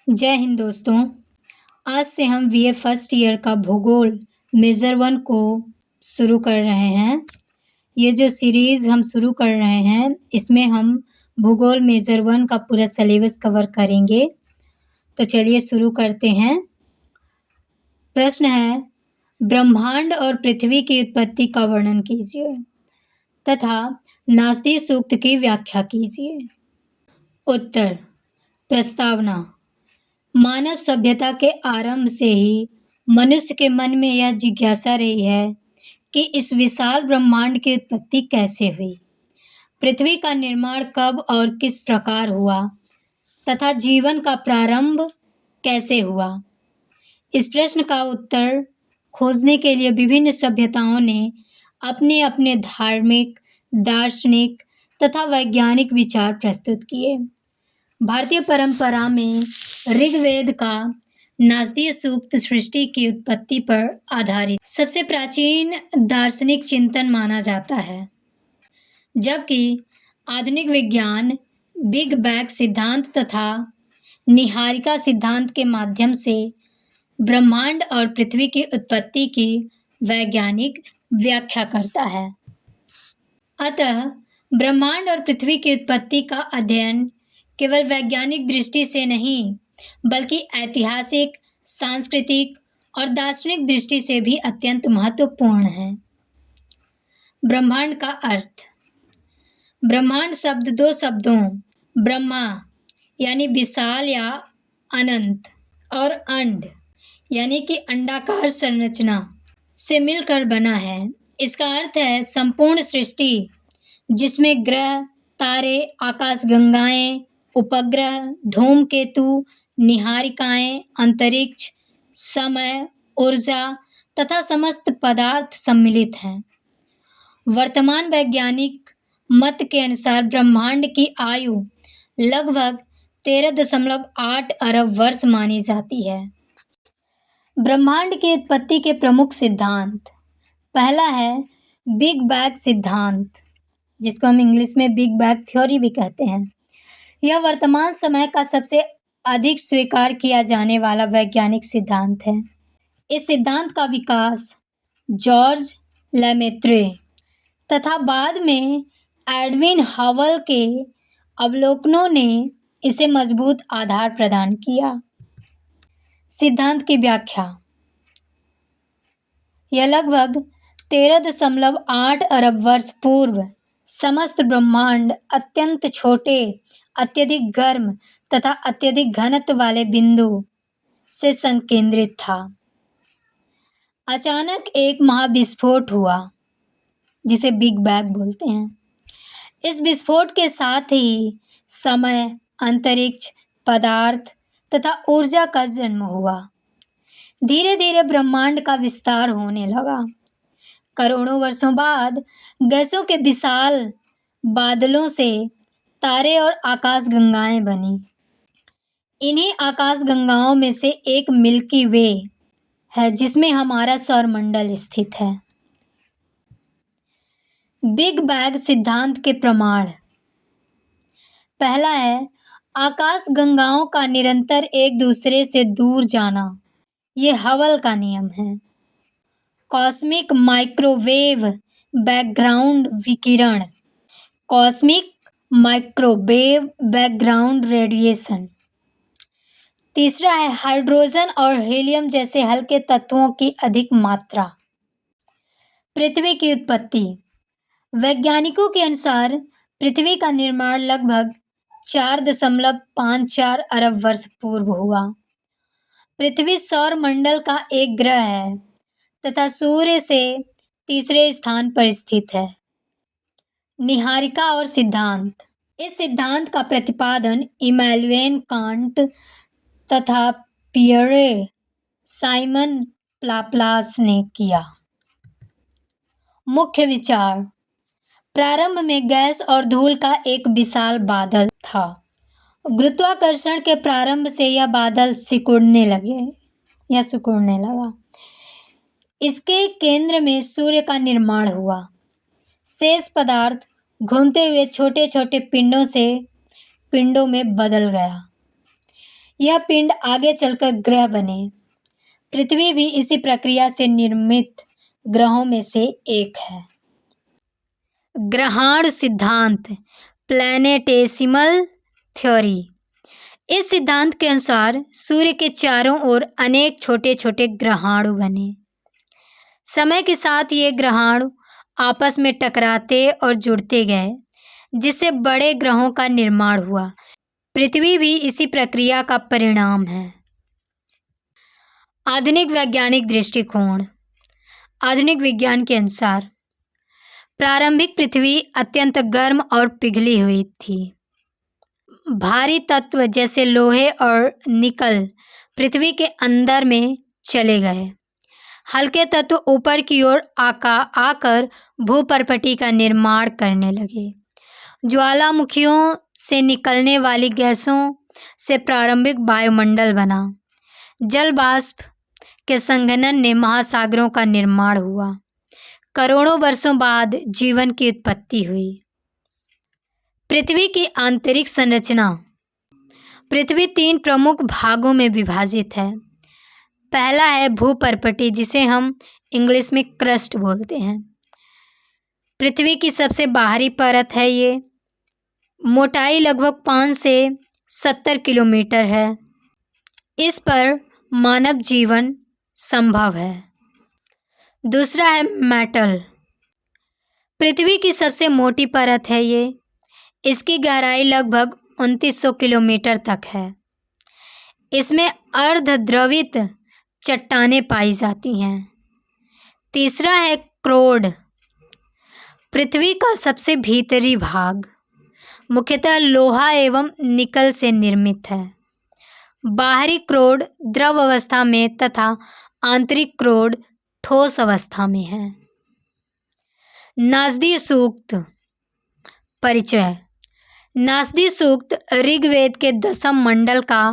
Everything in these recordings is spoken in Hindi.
जय हिंद दोस्तों। आज से हम बीए फर्स्ट ईयर का भूगोल मेजर 1 को शुरू कर रहे हैं। ये जो सीरीज़ हम शुरू कर रहे हैं इसमें हम भूगोल मेजर 1 का पूरा सिलेबस कवर करेंगे। तो चलिए शुरू करते हैं। प्रश्न है, ब्रह्मांड और पृथ्वी की उत्पत्ति का वर्णन कीजिए तथा नास्दी सूक्त की व्याख्या कीजिए। उत्तर, प्रस्तावना। मानव सभ्यता के आरंभ से ही मनुष्य के मन में यह जिज्ञासा रही है कि इस विशाल ब्रह्मांड की उत्पत्ति कैसे हुई, पृथ्वी का निर्माण कब और किस प्रकार हुआ तथा जीवन का प्रारंभ कैसे हुआ। इस प्रश्न का उत्तर खोजने के लिए विभिन्न सभ्यताओं ने अपने अपने धार्मिक, दार्शनिक तथा वैज्ञानिक विचार प्रस्तुत किए। भारतीय परंपरा में ऋग्वेद का नास्दी सूक्त सृष्टि की उत्पत्ति पर आधारित सबसे प्राचीन दार्शनिक चिंतन माना जाता है, जबकि आधुनिक विज्ञान बिग बैंग सिद्धांत तथा निहारिका सिद्धांत के माध्यम से ब्रह्मांड और पृथ्वी की उत्पत्ति की वैज्ञानिक व्याख्या करता है। अतः ब्रह्मांड और पृथ्वी की उत्पत्ति का अध्ययन केवल वैज्ञानिक दृष्टि से नहीं बल्कि ऐतिहासिक, सांस्कृतिक और दार्शनिक दृष्टि से भी अत्यंत महत्वपूर्ण है। ब्रह्मांड का अर्थ। ब्रह्मांड शब्द दो शब्दों ब्रह्मा यानी विशाल या अनंत और अंड यानी कि अंडाकार संरचना से मिलकर बना है। इसका अर्थ है संपूर्ण सृष्टि जिसमें ग्रह, तारे, आकाशगंगाएं, उपग्रह, धूमकेतु, निहारिकाएं, अंतरिक्ष, समय, ऊर्जा तथा समस्त पदार्थ सम्मिलित हैं। वर्तमान वैज्ञानिक मत के अनुसार ब्रह्मांड की आयु लगभग 13.8 अरब वर्ष मानी जाती है। ब्रह्मांड की उत्पत्ति के प्रमुख सिद्धांत। पहला है बिग बैंग सिद्धांत, जिसको हम इंग्लिश में बिग बैंग थ्योरी भी कहते हैं। यह वर्तमान समय का सबसे अधिक स्वीकार किया जाने वाला वैज्ञानिक सिद्धांत है। इस सिद्धांत का विकास जॉर्ज लेमेत्रे तथा बाद में एडविन हबल के अवलोकनों ने इसे मजबूत आधार प्रदान किया। सिद्धांत की व्याख्या। यह लगभग 13.8 अरब वर्ष पूर्व समस्त ब्रह्मांड अत्यंत छोटे, अत्यधिक गर्म तथा अत्यधिक घनत्व वाले बिंदु से संकेंद्रित था। अचानक एक महाविस्फोट हुआ जिसे बिग बैंग बोलते हैं। इस विस्फोट के साथ ही समय, अंतरिक्ष, पदार्थ तथा ऊर्जा का जन्म हुआ। धीरे धीरे ब्रह्मांड का विस्तार होने लगा। करोड़ों वर्षों बाद गैसों के विशाल बादलों से तारे और आकाशगंगाएं बनी। इन्हीं आकाशगंगाओं में से एक मिल्की वे है जिसमें हमारा सौरमंडल स्थित है। बिग बैंग सिद्धांत के प्रमाण। पहला है आकाशगंगाओं का निरंतर एक दूसरे से दूर जाना। ये हबल का नियम है। कॉस्मिक माइक्रोवेव बैकग्राउंड विकिरण, कॉस्मिक माइक्रोवेव बैकग्राउंड रेडिएशन। तीसरा है हाइड्रोजन और हीलियम जैसे हल्के तत्वों की अधिक मात्रा। पृथ्वी की उत्पत्ति। वैज्ञानिकों के अनुसार पृथ्वी का निर्माण लगभग 4.54 अरब वर्ष पूर्व हुआ। पृथ्वी सौर मंडल का एक ग्रह है तथा सूर्य से तीसरे स्थान पर स्थित है। निहारिका और सिद्धांत। इस सिद्धांत का प्रतिपादन इमैनुएल कांट तथा पियरे साइमन लाप्लास ने किया। मुख्य विचार। प्रारंभ में गैस और धूल का एक विशाल बादल था। गुरुत्वाकर्षण के प्रारंभ से यह बादल सिकुड़ने लगा। इसके केंद्र में सूर्य का निर्माण हुआ। शेष पदार्थ घूमते हुए छोटे छोटे पिंडों में बदल गया। यह पिंड आगे चलकर ग्रह बने। पृथ्वी भी इसी प्रक्रिया से निर्मित ग्रहों में से एक है। ग्रहाणु सिद्धांत, प्लैनेटेसिमल थ्योरी। इस सिद्धांत के अनुसार सूर्य के चारों ओर अनेक छोटे छोटे ग्रहाणु बने। समय के साथ ये ग्रहाणु आपस में टकराते और जुड़ते गए, जिससे बड़े ग्रहों का निर्माण हुआ। पृथ्वी भी इसी प्रक्रिया का परिणाम है। आधुनिक वैज्ञानिक दृष्टिकोण। आधुनिक विज्ञान के अनुसार प्रारंभिक पृथ्वी अत्यंत गर्म और पिघली हुई थी। भारी तत्व जैसे लोहे और निकल पृथ्वी के अंदर में चले गए। हल्के तत्व ऊपर की ओर आकर भूपर्पटी का निर्माण करने लगे। ज्वालामुखियों से निकलने वाली गैसों से प्रारंभिक वायुमंडल बना। जल वाष्प के संघनन ने महासागरों का निर्माण हुआ। करोड़ों वर्षों बाद जीवन की उत्पत्ति हुई। पृथ्वी की आंतरिक संरचना। पृथ्वी 3 प्रमुख भागों में विभाजित है। पहला है भूपर्पटी, जिसे हम इंग्लिश में क्रस्ट बोलते हैं। पृथ्वी की सबसे बाहरी परत है ये। मोटाई लगभग 5 से 70 किलोमीटर है। इस पर मानव जीवन संभव है। दूसरा है मैंटल। पृथ्वी की सबसे मोटी परत है ये। इसकी गहराई लगभग 2900 किलोमीटर तक है। इसमें अर्धद्रवित चट्टानें पाई जाती हैं। तीसरा है क्रोड। पृथ्वी का सबसे भीतरी भाग मुख्यतः लोहा एवं निकल से निर्मित है। बाहरी क्रोड द्रव अवस्था में तथा आंतरिक क्रोड ठोस अवस्था में है। नासदी सूक्त। परिचय। नासदी सूक्त ऋग्वेद के 10वें मंडल का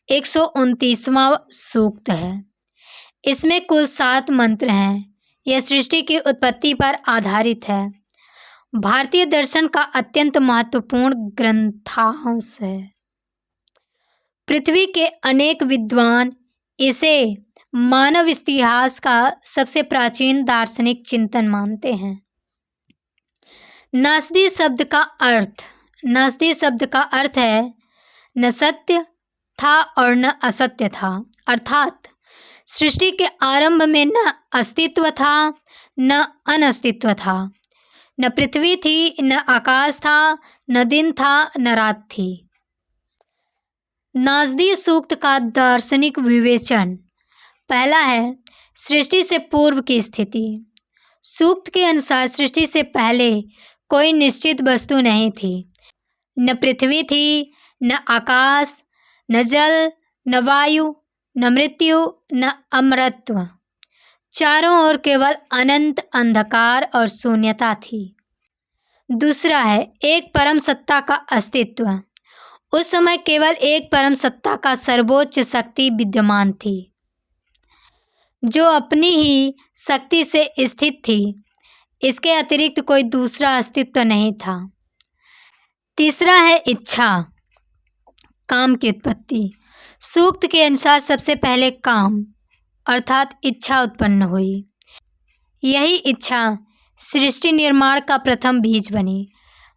129वां सूक्त है। इसमें कुल 7 मंत्र हैं। यह सृष्टि की उत्पत्ति पर आधारित है। भारतीय दर्शन का अत्यंत महत्वपूर्ण ग्रंथांश है। पृथ्वी के अनेक विद्वान इसे मानव इतिहास का सबसे प्राचीन दार्शनिक चिंतन मानते हैं। नासदी शब्द का अर्थ। नासदी शब्द का अर्थ है न सत्य था और न असत्य था, अर्थात सृष्टि के आरंभ में न अस्तित्व था न अनस्तित्व था, न पृथ्वी थी न आकाश था, न दिन था न रात थी। नासदी सूक्त का दार्शनिक विवेचन। पहला है सृष्टि से पूर्व की स्थिति। सूक्त के अनुसार सृष्टि से पहले कोई निश्चित वस्तु नहीं थी। न पृथ्वी थी, न आकाश, न जल, न वायु, न मृत्यु, न अमरत्व। चारों ओर केवल अनंत अंधकार और शून्यता थी। दूसरा है एक परम सत्ता का अस्तित्व। उस समय केवल एक परम सत्ता का सर्वोच्च शक्ति विद्यमान थी, जो अपनी ही शक्ति से स्थित थी। इसके अतिरिक्त कोई दूसरा अस्तित्व नहीं था। तीसरा है इच्छा, काम की उत्पत्ति। सूक्त के अनुसार सबसे पहले काम अर्थात इच्छा उत्पन्न हुई। यही इच्छा सृष्टि निर्माण का प्रथम बीज बनी।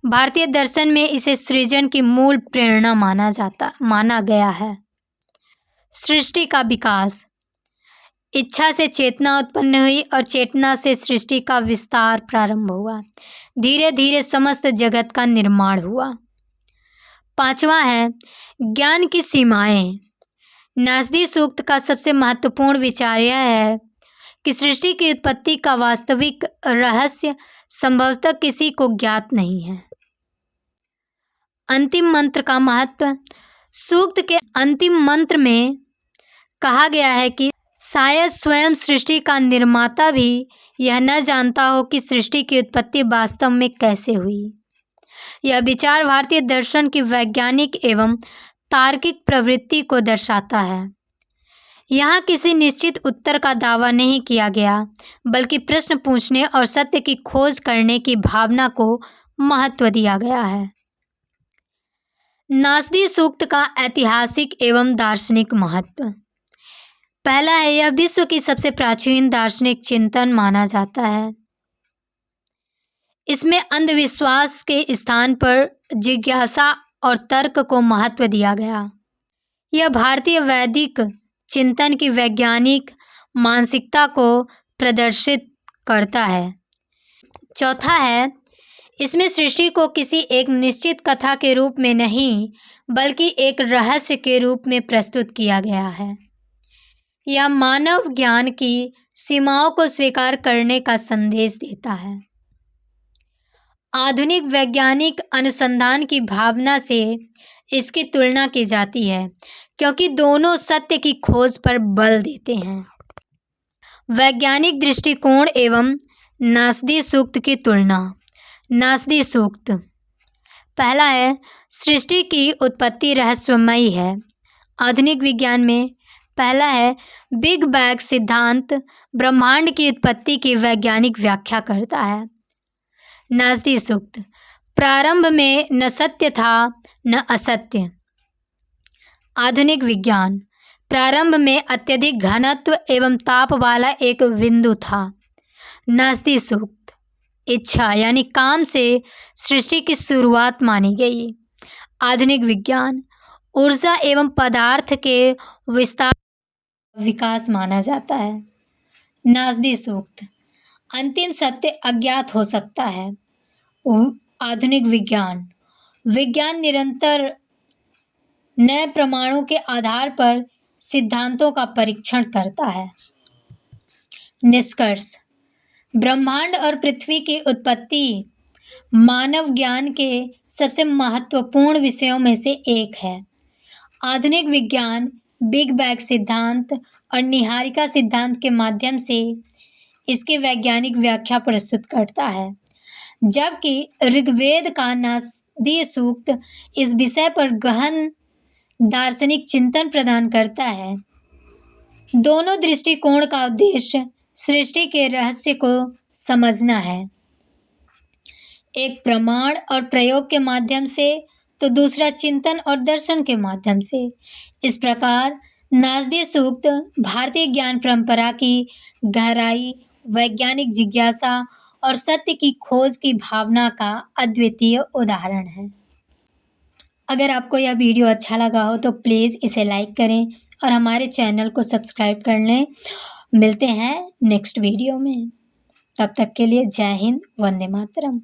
भारतीय दर्शन में इसे सृजन की मूल प्रेरणा माना गया है। सृष्टि का विकास। इच्छा से चेतना उत्पन्न हुई और चेतना से सृष्टि का विस्तार प्रारंभ हुआ। धीरे धीरे समस्त जगत का निर्माण हुआ। पांचवा है ज्ञान की सीमाएं। नासदी सूक्त का सबसे महत्वपूर्ण विचार यह है कि सृष्टि की उत्पत्ति का वास्तविक रहस्य संभवतः किसी को ज्ञात नहीं है। अंतिम मंत्र का महत्व। सूक्त के अंतिम मंत्र में कहा गया है कि शायद स्वयं सृष्टि का निर्माता भी यह न जानता हो कि सृष्टि की उत्पत्ति वास्तव में कैसे हुई। यह विचार भारतीय दर्शन की वैज्ञानिक एवं तार्किक प्रवृत्ति को दर्शाता है। यहाँ किसी निश्चित उत्तर का दावा नहीं किया गया, बल्कि प्रश्न पूछने और सत्य की खोज करने की भावना को महत्व दिया गया है। नासदी सूक्त का ऐतिहासिक एवं दार्शनिक महत्व। पहला है, यह विश्व की सबसे प्राचीन दार्शनिक चिंतन माना जाता है। इसमें अंधविश्वास के स्थान पर जिज्ञासा और तर्क को महत्व दिया गया। यह भारतीय वैदिक चिंतन की वैज्ञानिक मानसिकता को प्रदर्शित करता है। चौथा है, इसमें सृष्टि को किसी एक निश्चित कथा के रूप में नहीं बल्कि एक रहस्य के रूप में प्रस्तुत किया गया है। यह मानव ज्ञान की सीमाओं को स्वीकार करने का संदेश देता है। आधुनिक वैज्ञानिक अनुसंधान की भावना से इसकी तुलना की जाती है क्योंकि दोनों सत्य की खोज पर बल देते हैं। वैज्ञानिक दृष्टिकोण एवं नासदी सूक्त की तुलना। नासदी सूक्त। पहला है, सृष्टि की उत्पत्ति रहस्यमयी है। आधुनिक विज्ञान में पहला है, बिग बैंग सिद्धांत ब्रह्मांड की उत्पत्ति की वैज्ञानिक व्याख्या करता है। नासदी सूक्त। प्रारंभ में न सत्य था न असत्य। आधुनिक विज्ञान। प्रारंभ में अत्यधिक घनत्व एवं ताप वाला एक बिंदु था। नासदी सूक्त। इच्छा यानी काम से सृष्टि की शुरुआत मानी गई। आधुनिक विज्ञान। ऊर्जा एवं पदार्थ के विस्तार विकास माना जाता है। नासदी सूक्त। अंतिम सत्य अज्ञात हो सकता है। आधुनिक विज्ञान। विज्ञान निरंतर नए प्रमाणों के आधार पर सिद्धांतों का परीक्षण करता है। निष्कर्ष। ब्रह्मांड और पृथ्वी की उत्पत्ति मानव ज्ञान के सबसे महत्वपूर्ण विषयों में से एक है। आधुनिक विज्ञान बिग बैंग सिद्धांत और निहारिका सिद्धांत के माध्यम से इसकी वैज्ञानिक व्याख्या प्रस्तुत करता है, जबकि ऋग्वेद का नासदी सूक्त इस विषय पर गहन दार्शनिक चिंतन प्रदान करता है। दोनों दृष्टिकोण का उद्देश्य सृष्टि के रहस्य को समझना है, एक प्रमाण और प्रयोग के माध्यम से तो दूसरा चिंतन और दर्शन के माध्यम से। इस प्रकार नासदी सूक्त भारतीय ज्ञान परंपरा की गहराई, वैज्ञानिक जिज्ञासा और सत्य की खोज की भावना का अद्वितीय उदाहरण है। अगर आपको यह वीडियो अच्छा लगा हो तो प्लीज़ इसे लाइक करें और हमारे चैनल को सब्सक्राइब कर लें। मिलते हैं नेक्स्ट वीडियो में। तब तक के लिए जय हिंद, वंदे मातरम।